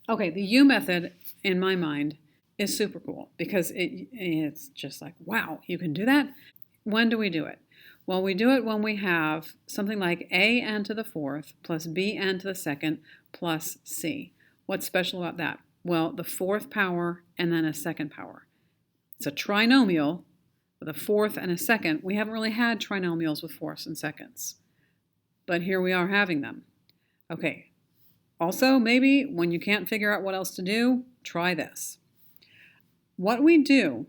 Okay, the U method, in my mind, is super cool because it's just like, wow, you can do that? When do we do it? Well, we do it when we have something like a(n) to the fourth plus b(n) to the second plus c. What's special about that? Well, the fourth power and then a second power. It's a trinomial with a fourth and a second. We haven't really had trinomials with fourths and seconds, but here we are having them. Okay, also maybe when you can't figure out what else to do, try this. What we do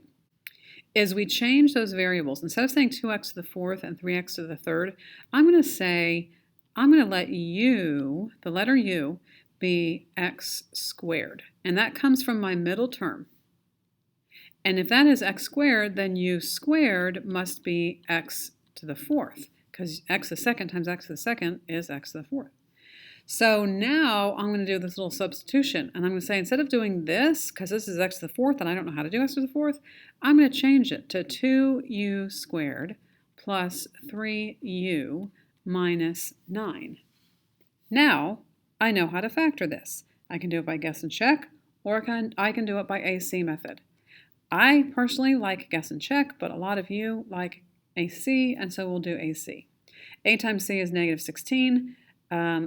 is we change those variables. Instead of saying 2x to the fourth and 3x to the third, I'm going to let u, the letter u, be x squared. And that comes from my middle term. And if that is x squared, then u squared must be x to the fourth, because x to the second times x to the second is x to the fourth. So now I'm going to do this little substitution, and I'm going to say instead of doing this, because this is x to the fourth and I don't know how to do x to the fourth, I'm going to change it to 2u squared plus 3u minus 9. Now I know how to factor this. I can do it by guess and check, or I can do it by AC method. I personally like guess and check, but a lot of you like AC, and so we'll do AC. A times C is negative 16.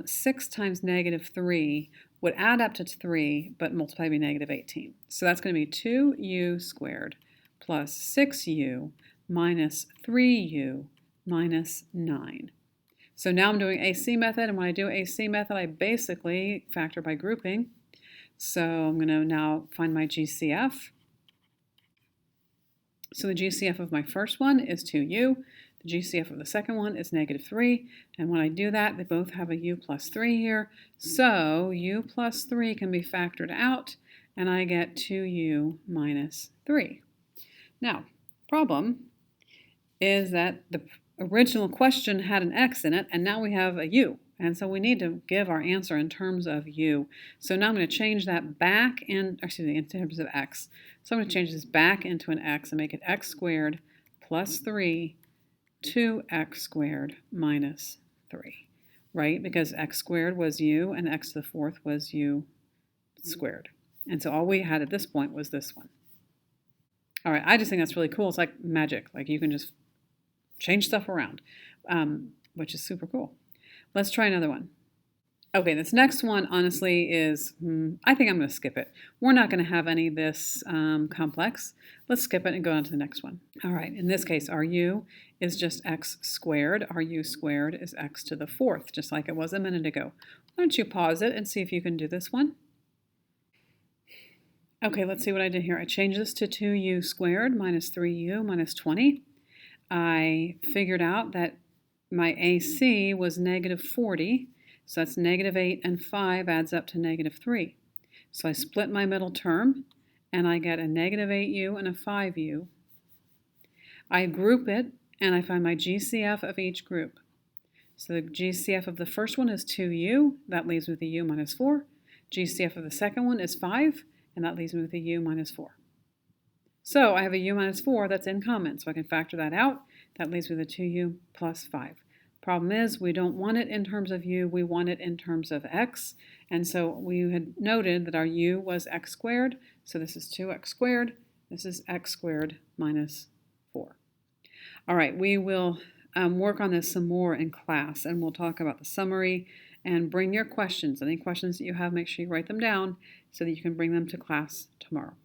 6 times negative 3 would add up to 3, but multiply by negative 18. So that's going to be 2u squared plus 6u minus 3u minus 9. So now I'm doing AC method, and when I do AC method, I basically factor by grouping. So I'm going to now find my GCF. So the GCF of my first one is 2u. The GCF of the second one is negative 3. And when I do that, they both have a u plus 3 here. So u plus 3 can be factored out, and I get 2u minus 3. Now, problem is that the original question had an x in it, and now we have a u. And so we need to give our answer in terms of u. So now I'm going to change that back in terms of x. So I'm going to change this back into an x and make it x squared plus 3 2x squared minus 3, right? Because x squared was u and x to the fourth was u squared. And so all we had at this point was this one. All right, I just think that's really cool. It's like magic. Like you can just change stuff around, which is super cool. Let's try another one. Okay, this next one, honestly, is, I think I'm going to skip it. We're not going to have any of this complex. Let's skip it and go on to the next one. All right, in this case, our u is just x squared. Our u squared is x to the fourth, just like it was a minute ago. Why don't you pause it and see if you can do this one? Okay, let's see what I did here. I changed this to 2u squared minus 3u minus 20. I figured out that my AC was negative 40. So that's negative 8 and 5 adds up to negative 3. So I split my middle term, and I get a negative 8u and a 5u. I group it, and I find my GCF of each group. So the GCF of the first one is 2u. That leaves me with a u minus 4. GCF of the second one is 5, and that leaves me with a u minus 4. So I have a u minus 4 that's in common, so I can factor that out. That leaves me with a 2u plus 5. Problem is, we don't want it in terms of u, we want it in terms of x. And so we had noted that our u was x squared, so this is 2x squared. This is x squared minus 4. All right, we will work on this some more in class, and we'll talk about the summary and bring your questions. Any questions that you have, make sure you write them down so that you can bring them to class tomorrow.